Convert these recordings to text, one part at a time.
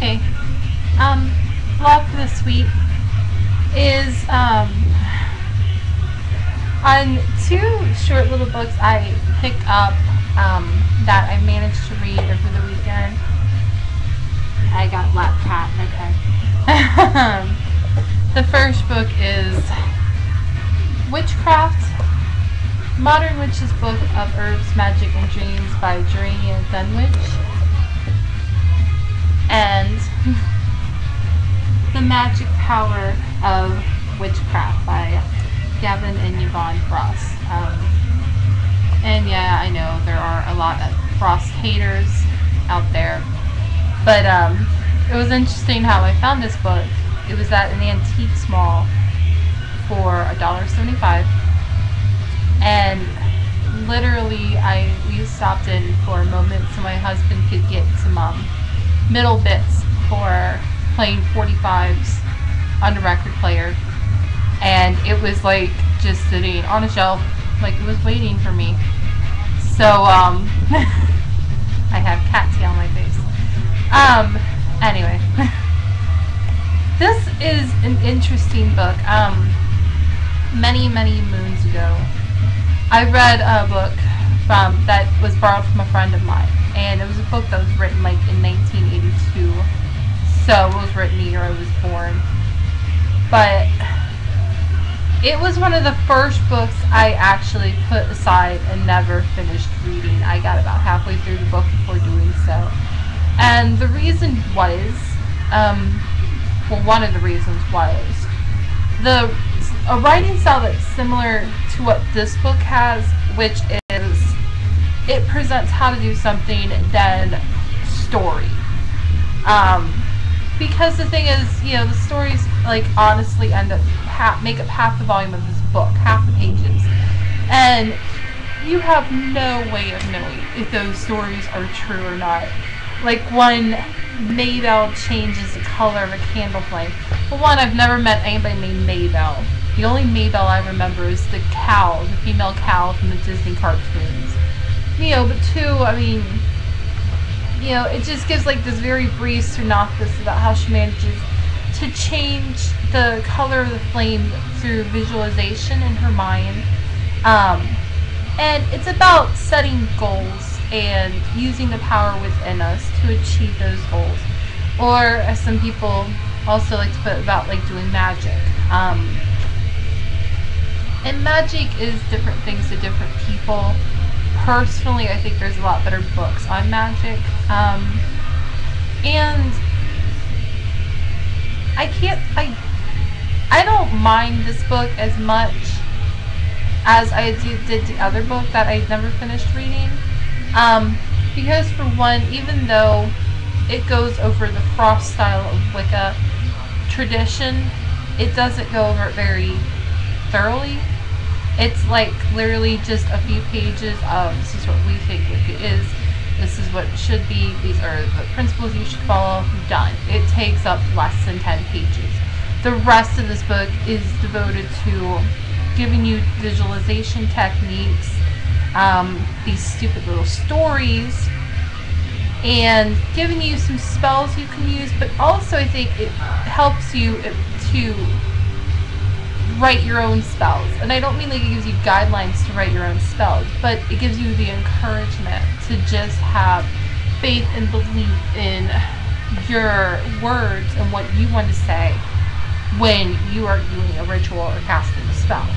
Okay. Vlog for this week is on two short little books I picked up that I managed to read over the weekend. I got Black Cat, okay. The first book is Witchcraft, Modern Witch's Book of Herbs, Magic, and Dreams by Gerania Dunwich. And The Magic Power of Witchcraft by Gavin and Yvonne Frost. And yeah, I know there are a lot of Frost haters out there, but it was interesting how I found this book. It was at an antique mall for $1.75, and literally we stopped in for a moment so my husband could get some middle bits for playing 45s on a record player, and it was like just sitting on a shelf, like it was waiting for me. So I have cat tail on my face. Anyway, this is an interesting book. Many moons ago, I read a book that was borrowed from a friend of mine, and it was a book that was written like in 1982, so it was written the year I was born. But it was one of the first books I actually put aside and never finished reading. I got about halfway through the book before doing so, and the reason was, well, one of the reasons was a writing style that's similar to what this book has, which is it presents how to do something, then story. Because the thing is, you know, the stories like honestly end up make up half the volume of this book, half the pages, and you have no way of knowing if those stories are true or not. Like when Maybelle changes the color of a candle flame. For one, I've never met anybody named Maybelle. The only Maybelle I remember is the cow, the female cow from the Disney cartoons. You know, but two, I mean, you know, it just gives like this very brief synopsis about how she manages to change the color of the flame through visualization in her mind. And it's about setting goals and using the power within us to achieve those goals. Or, as some people also like to put, about like doing magic. And magic is different things to different people. Personally, I think there's a lot better books on magic. And I don't mind this book as much as I did the other book that I never finished reading. Because for one, even though it goes over the Frost style of Wicca tradition, it doesn't go over it very thoroughly. It's like literally just a few pages of this is what we think Wicca is, this is what it should be, these are the principles you should follow, done. It takes up less than 10 pages. The rest of this book is devoted to giving you visualization techniques, these stupid little stories, and giving you some spells you can use, but also I think it helps you to write your own spells. And I don't mean like it gives you guidelines to write your own spells, but it gives you the encouragement to just have faith and belief in your words and what you want to say when you are doing a ritual or casting a spell.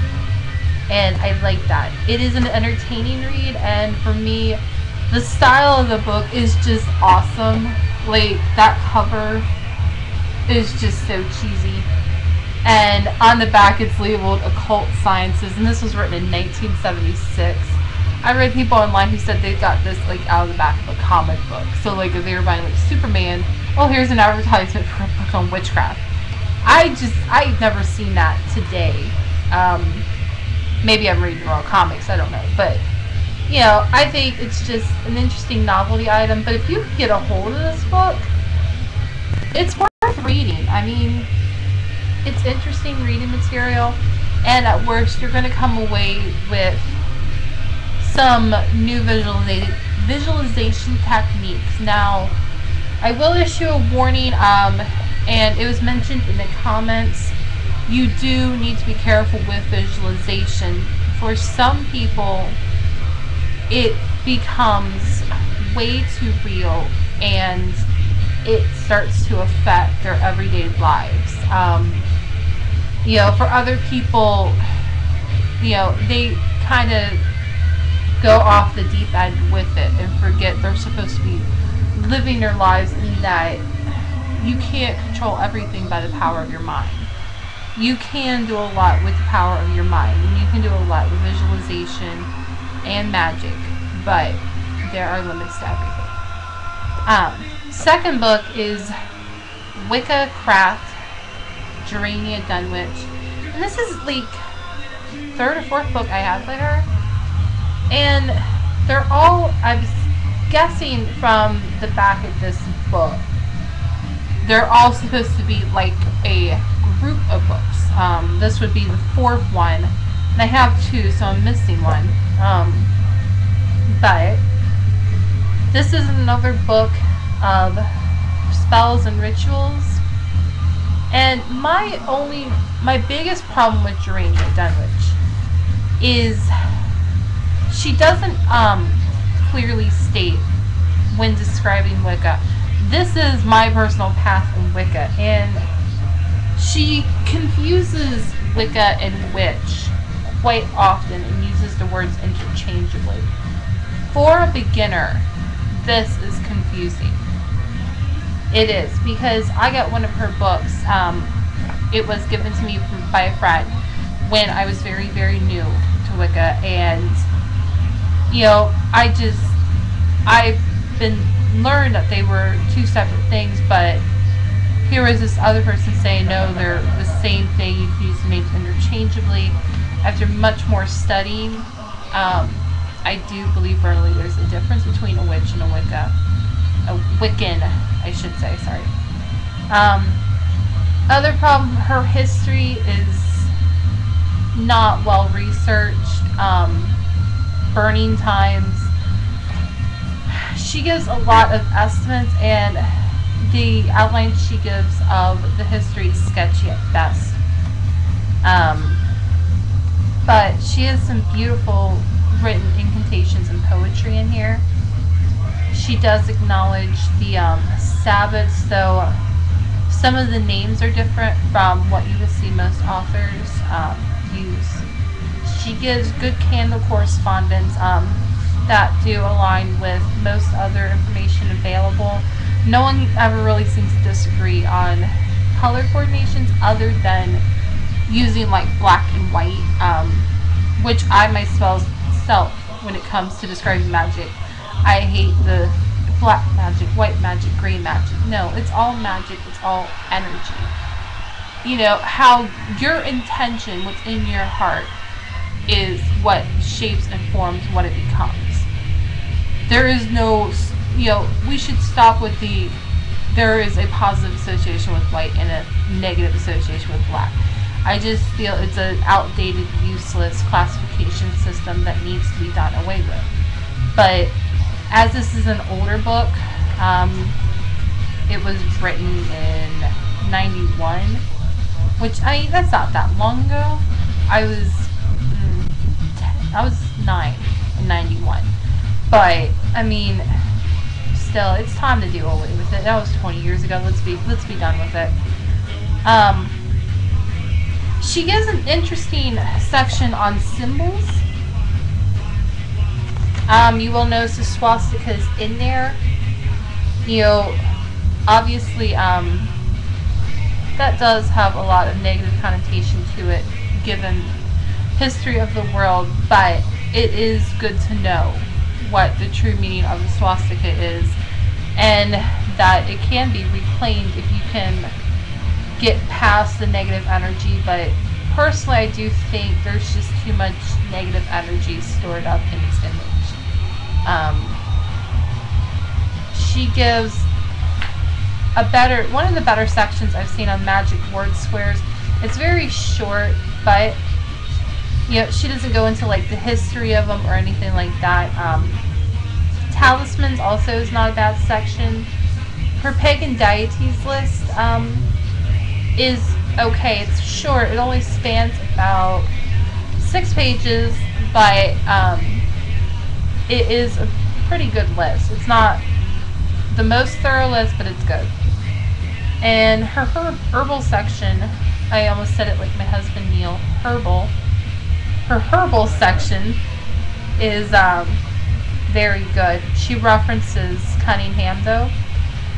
And I like that. It is an entertaining read, and for me, the style of the book is just awesome. Like, that cover is just so cheesy. And on the back it's labeled Occult Sciences, and this was written in 1976. I read people online who said they got this like out of the back of a comic book. So like if they were buying like Superman, oh, here's an advertisement for a book on witchcraft. I've never seen that today. Maybe I'm reading the wrong comics, I don't know. But, you know, I think it's just an interesting novelty item. But if you get a hold of this book, it's worth reading. I mean, it's interesting reading material, and at worst you're going to come away with some new visualization techniques. Now, I will issue a warning, and it was mentioned in the comments, you do need to be careful with visualization. For some people, it becomes way too real, and it starts to affect their everyday lives. For other people, they kind of go off the deep end with it and forget they're supposed to be living their lives, and that you can't control everything by the power of your mind. You can do a lot with the power of your mind, and you can do a lot with visualization and magic, but there are limits to everything. Second book is Wicca Gerania Dunwich, and this is like third or fourth book I have by her, and they're all, I was guessing from the back of this book, they're all supposed to be like a group of books. This would be the fourth one, and I have two, so I'm missing one. But this is another book of spells and rituals. And my biggest problem with Gerania Dunwich is she doesn't clearly state when describing Wicca. This is my personal path in Wicca, and she confuses Wicca and witch quite often and uses the words interchangeably. For a beginner, this is confusing. It is, because I got one of her books. It was given to me by a friend when I was very, very new to Wicca, and I've been learned that they were two separate things, but here was this other person saying no, they're the same thing, you can use the names interchangeably. After much more studying, I do believe firmly there's a difference between a witch and a Wicca. A Wiccan, I should say, sorry. Other problem, her history is not well researched. Burning times. She gives a lot of estimates, and the outline she gives of the history is sketchy at best. But she has some beautiful written incantations and poetry in here. She does acknowledge the Sabbaths, though some of the names are different from what you will see most authors use. She gives good candle correspondence that do align with most other information available. No one ever really seems to disagree on color coordinations other than using like black and white, which I myself, when it comes to describing magic, I hate the black magic, white magic, gray magic. No, it's all magic, it's all energy. How your intention, what's in your heart, is what shapes and forms what it becomes. There is no, we should stop with there is a positive association with white and a negative association with black. I just feel it's an outdated, useless classification system that needs to be done away with. But as this is an older book, it was written in 91, which that's not that long ago. I was 9 in 91. But still, it's time to do away with it. That was 20 years ago. Let's be done with it. She gives an interesting section on symbols. You will notice the swastika is in there. Obviously, that does have a lot of negative connotation to it, given history of the world, but it is good to know what the true meaning of the swastika is, and that it can be reclaimed if you can get past the negative energy. But personally, I do think there's just too much negative energy stored up in this image. She gives one of the better sections I've seen on magic word squares. It's very short, but she doesn't go into like the history of them or anything like that. Talismans also is not a bad section. her pagan deities list is okay. It's short. It only spans about 6 pages, but it is a pretty good list. It's not the most thorough list, but it's good. And her herbal section, I almost said it like my husband Neil, herbal. Her herbal section is very good. She references Cunningham though,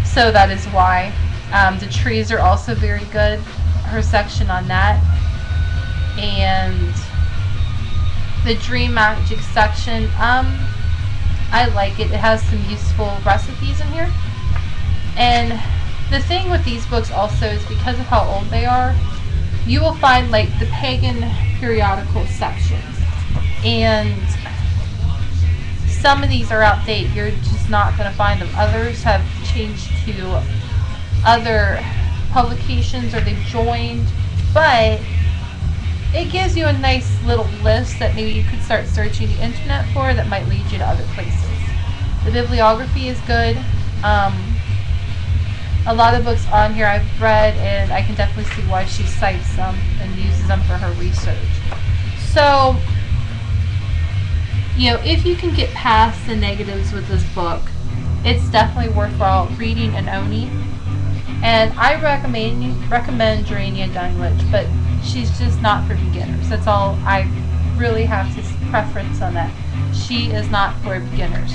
so that is why. The trees are also very good, her section on that. And the dream magic section, I like it. It has some useful recipes in here. And the thing with these books also is because of how old they are, you will find like the pagan periodical sections. And some of these are outdated. You're just not going to find them. Others have changed to other publications or they've joined. But it gives you a nice little list that maybe you could start searching the internet for that might lead you to other places. The bibliography is good. A lot of books on here I've read, and I can definitely see why she cites them and uses them for her research. So, you know, if you can get past the negatives with this book, it's definitely worthwhile reading and owning. And I recommend Gerania Dunwich, but she's just not for beginners. That's all I really have to preference on that. She is not for beginners.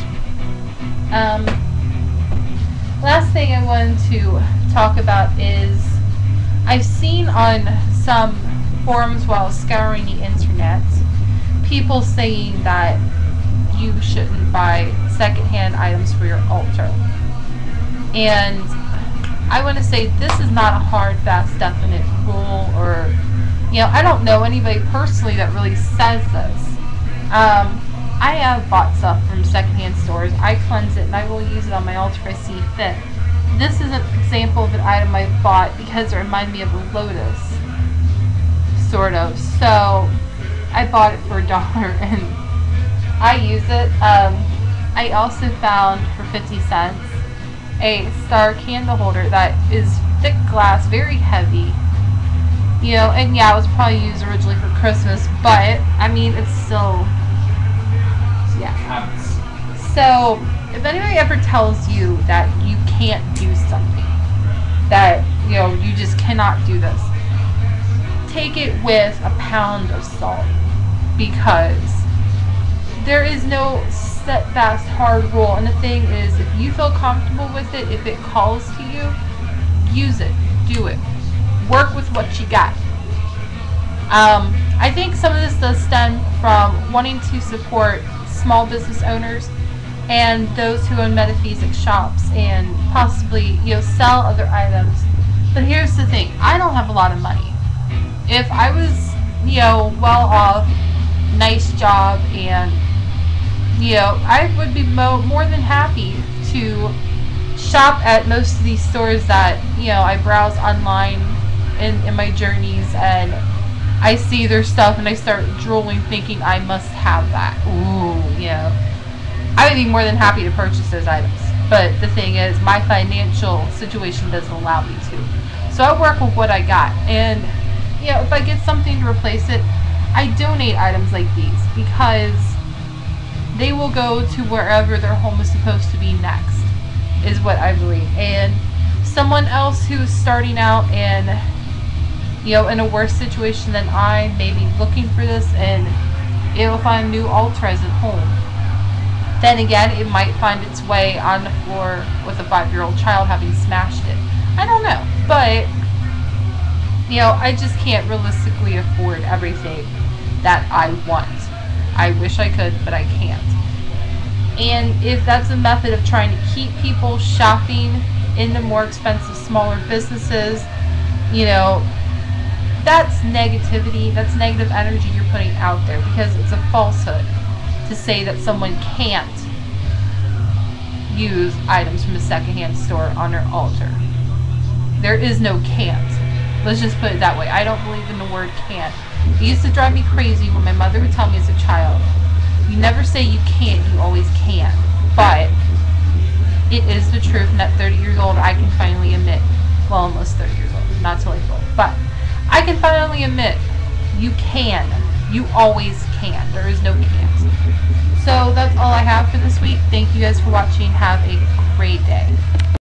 Last thing I wanted to talk about is I've seen on some forums while scouring the internet people saying that you shouldn't buy secondhand items for your altar. And I want to say this is not a hard, fast, definite rule, or, you know, I don't know anybody personally that really says this. I have bought stuff from secondhand stores. I cleanse it and I will use it on my altar if I see fit. This is an example of an item I bought because it reminded me of a lotus, sort of. So I bought it for $1 and I use it. I also found for 50 cents a star candle holder that is thick glass, very heavy. You know, and yeah, it was probably used originally for Christmas, but I mean, it's still, yeah. So if anybody ever tells you that you can't do something, that, you know, you just cannot do this, take it with a pound of salt, because there is no set, fast, hard rule. And the thing is, if you feel comfortable with it, if it calls to you, use it, do it, work with what you got. I think some of this does stem from wanting to support small business owners and those who own metaphysic shops and possibly, you know, sell other items. But here's the thing, I don't have a lot of money. If I was, you know, well off, nice job, and, you know, I would be more than happy to shop at most of these stores that, you know, I browse online in my journeys, and I see their stuff and I start drooling thinking I must have that. Ooh, you know. I would be more than happy to purchase those items. But the thing is, my financial situation doesn't allow me to. So I work with what I got. And, you know, if I get something to replace it, I donate items like these because they will go to wherever their home is supposed to be next, is what I believe. And someone else who's starting out and, you know, in a worse situation than I, may be looking for this and it will find new altars at home. Then again, it might find its way on the floor with a 5-year-old child having smashed it. I don't know. But, you know, I just can't realistically afford everything that I want. I wish I could, but I can't. And if that's a method of trying to keep people shopping in the more expensive, smaller businesses, you know, that's negativity, that's negative energy you're putting out there, because it's a falsehood to say that someone can't use items from a secondhand store on their altar. There is no can't. Let's just put it that way. I don't believe in the word can't. It used to drive me crazy when my mother would tell me as a child, you never say you can't, you always can. But it is the truth, and at 30 years old, I can finally admit, well, almost 30 years old, not till April, but I can finally admit, you can. You always can. There is no can't. So that's all I have for this week. Thank you guys for watching. Have a great day.